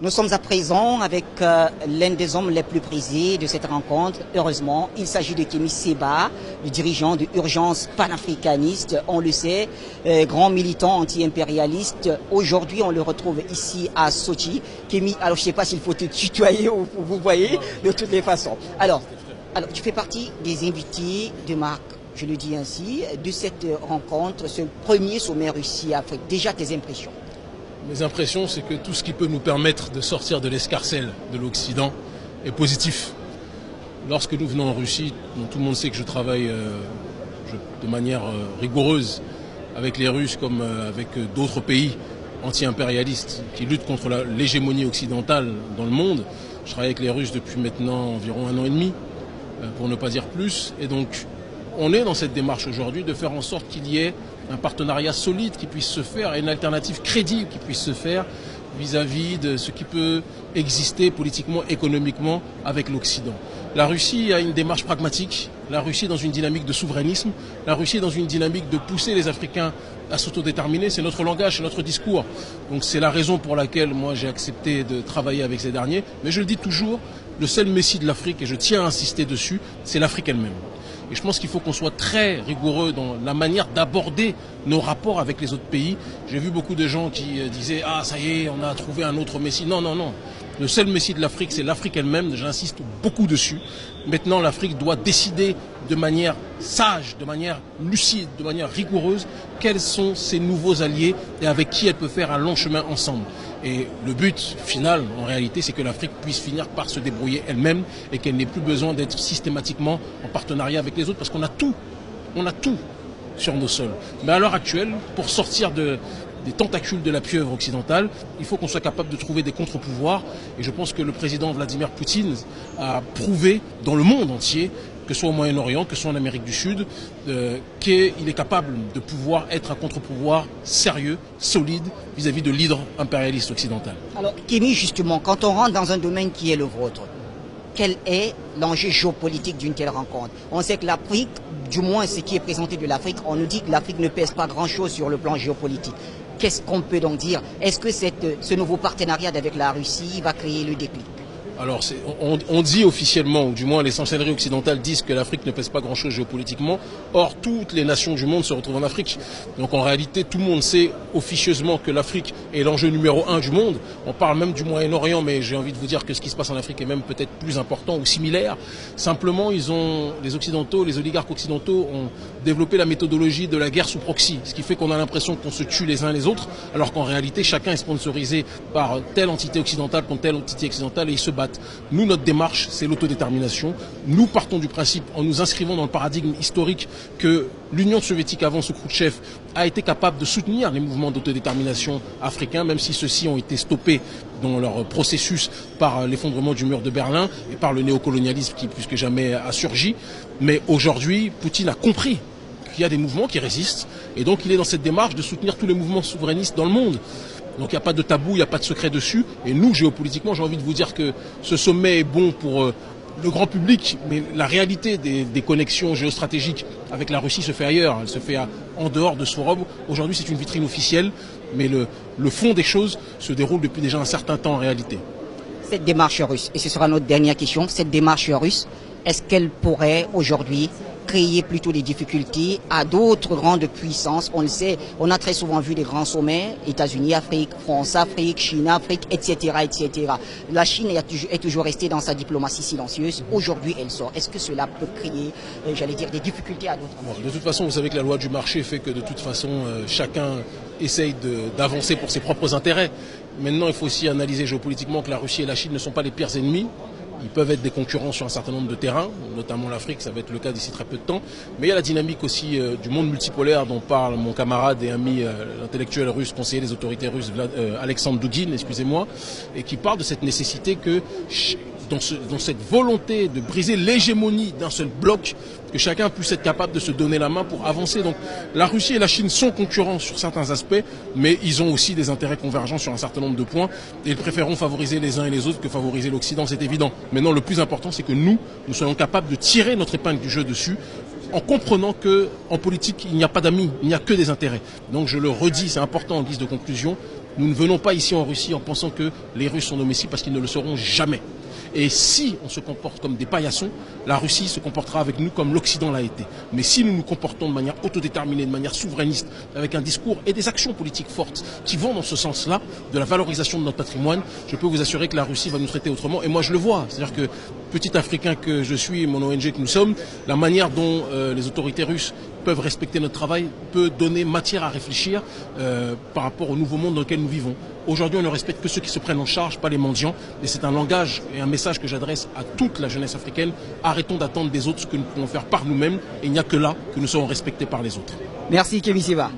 Nous sommes à présent avec l'un des hommes les plus prisés de cette rencontre. Heureusement, il s'agit de Kémy Séba, le dirigeant de Urgence panafricaniste. On le sait, grand militant anti-impérialiste. Aujourd'hui, on le retrouve ici à Sochi. Kémy, alors je ne sais pas s'il faut te tutoyer ou vous voyez, de toutes les façons. Alors, tu fais partie des invités de marque, je le dis ainsi, de cette rencontre, ce premier sommet Russie-Afrique. Déjà, tes impressions? Mes impressions, c'est que tout ce qui peut nous permettre de sortir de l'escarcelle de l'Occident est positif. Lorsque nous venons en Russie, tout le monde sait que je travaille de manière rigoureuse avec les Russes comme avec d'autres pays anti-impérialistes qui luttent contre l'hégémonie occidentale dans le monde. Je travaille avec les Russes depuis maintenant environ 1 an et demi, pour ne pas dire plus. Et donc, on est dans cette démarche aujourd'hui de faire en sorte qu'il y ait un partenariat solide qui puisse se faire et une alternative crédible qui puisse se faire vis-à-vis de ce qui peut exister politiquement, économiquement avec l'Occident. La Russie a une démarche pragmatique, la Russie est dans une dynamique de souverainisme, la Russie est dans une dynamique de pousser les Africains à s'autodéterminer, c'est notre langage, c'est notre discours. Donc c'est la raison pour laquelle moi j'ai accepté de travailler avec ces derniers. Mais je le dis toujours, le seul messie de l'Afrique, et je tiens à insister dessus, c'est l'Afrique elle-même. Et je pense qu'il faut qu'on soit très rigoureux dans la manière d'aborder nos rapports avec les autres pays. J'ai vu beaucoup de gens qui disaient « Ah, ça y est, on a trouvé un autre messie ». Non, non, non. Le seul messie de l'Afrique, c'est l'Afrique elle-même. J'insiste beaucoup dessus. Maintenant, l'Afrique doit décider de manière sage, de manière lucide, de manière rigoureuse, quels sont ses nouveaux alliés et avec qui elle peut faire un long chemin ensemble. Et le but final, en réalité, c'est que l'Afrique puisse finir par se débrouiller elle-même et qu'elle n'ait plus besoin d'être systématiquement en partenariat avec les autres, parce qu'on a tout sur nos sols. Mais à l'heure actuelle, pour sortir des tentacules de la pieuvre occidentale, il faut qu'on soit capable de trouver des contre-pouvoirs. Et je pense que le président Vladimir Poutine a prouvé dans le monde entier, que ce soit au Moyen-Orient, que ce soit en Amérique du Sud, qu'il est capable de pouvoir être un contre-pouvoir sérieux, solide, vis-à-vis de l'hydre impérialiste occidental. Alors, Kémy, justement, quand on rentre dans un domaine qui est le vôtre, quel est l'enjeu géopolitique d'une telle rencontre? On sait que l'Afrique, du moins ce qui est présenté de l'Afrique, on nous dit que l'Afrique ne pèse pas grand-chose sur le plan géopolitique. Qu'est-ce qu'on peut donc dire? Est-ce que ce nouveau partenariat avec la Russie va créer le déclic? Alors, on dit officiellement, ou du moins les chancelleries occidentales disent que l'Afrique ne pèse pas grand-chose géopolitiquement. Or, toutes les nations du monde se retrouvent en Afrique. Donc en réalité, tout le monde sait officieusement que l'Afrique est l'enjeu numéro 1 du monde. On parle même du Moyen-Orient, mais j'ai envie de vous dire que ce qui se passe en Afrique est même peut-être plus important ou similaire. Simplement, les Occidentaux, les oligarques occidentaux ont développé la méthodologie de la guerre sous proxy, ce qui fait qu'on a l'impression qu'on se tue les uns les autres, alors qu'en réalité, chacun est sponsorisé par telle entité occidentale contre telle entité occidentale et ils se battent. Nous, notre démarche, c'est l'autodétermination. Nous partons du principe, en nous inscrivant dans le paradigme historique, que l'Union soviétique, avant sous Khrouchtchev, a été capable de soutenir les mouvements d'autodétermination africains, même si ceux-ci ont été stoppés dans leur processus par l'effondrement du mur de Berlin et par le néocolonialisme qui, plus que jamais, a surgi. Mais aujourd'hui, Poutine a compris qu'il y a des mouvements qui résistent, et donc il est dans cette démarche de soutenir tous les mouvements souverainistes dans le monde. Donc il n'y a pas de tabou, il n'y a pas de secret dessus. Et nous, géopolitiquement, j'ai envie de vous dire que ce sommet est bon pour le grand public, mais la réalité des connexions géostratégiques avec la Russie se fait ailleurs. Elle se fait en dehors de ce forum. Aujourd'hui, c'est une vitrine officielle, mais le fond des choses se déroule depuis déjà un certain temps en réalité. Cette démarche russe, et ce sera notre dernière question, cette démarche russe, est-ce qu'elle pourrait aujourd'hui créer plutôt des difficultés à d'autres grandes puissances? On le sait, on a très souvent vu des grands sommets, États-Unis, Afrique, France, Afrique, Chine, Afrique, etc., etc. La Chine est toujours restée dans sa diplomatie silencieuse. Aujourd'hui, elle sort. Est-ce que cela peut créer, j'allais dire, des difficultés à d'autres? De toute façon, vous savez que la loi du marché fait que de toute façon, chacun essaye d'avancer pour ses propres intérêts. Maintenant, il faut aussi analyser géopolitiquement que la Russie et la Chine ne sont pas les pires ennemis. Ils peuvent être des concurrents sur un certain nombre de terrains, notamment l'Afrique, ça va être le cas d'ici très peu de temps. Mais il y a la dynamique aussi du monde multipolaire dont parle mon camarade et ami, l'intellectuel russe, conseiller des autorités russes, Alexandre Dugin, excusez-moi, et qui parle de cette nécessité que, dans cette volonté de briser l'hégémonie d'un seul bloc, que chacun puisse être capable de se donner la main pour avancer. Donc la Russie et la Chine sont concurrents sur certains aspects, mais ils ont aussi des intérêts convergents sur un certain nombre de points, et ils préféreront favoriser les uns et les autres que favoriser l'Occident, c'est évident. Maintenant, le plus important, c'est que nous soyons capables de tirer notre épingle du jeu dessus, en comprenant qu'en politique, il n'y a pas d'amis, il n'y a que des intérêts. Donc je le redis, c'est important en guise de conclusion, Nous ne venons pas ici en Russie en pensant que les Russes sont nos messies parce qu'ils ne le seront jamais. Et si on se comporte comme des paillassons, la Russie se comportera avec nous comme l'Occident l'a été. Mais si nous nous comportons de manière autodéterminée, de manière souverainiste, avec un discours et des actions politiques fortes qui vont dans ce sens-là, de la valorisation de notre patrimoine, je peux vous assurer que la Russie va nous traiter autrement. Et moi je le vois, c'est-à-dire que petit Africain que je suis, mon ONG que nous sommes, la manière dont les autorités russes peuvent respecter notre travail peut donner matière à réfléchir par rapport au nouveau monde dans lequel nous vivons. Aujourd'hui, on ne respecte que ceux qui se prennent en charge, pas les mendiants. Et c'est un langage et un message que j'adresse à toute la jeunesse africaine. Arrêtons d'attendre des autres ce que nous pouvons faire par nous-mêmes. Et il n'y a que là que nous serons respectés par les autres. Merci Kémy Séba.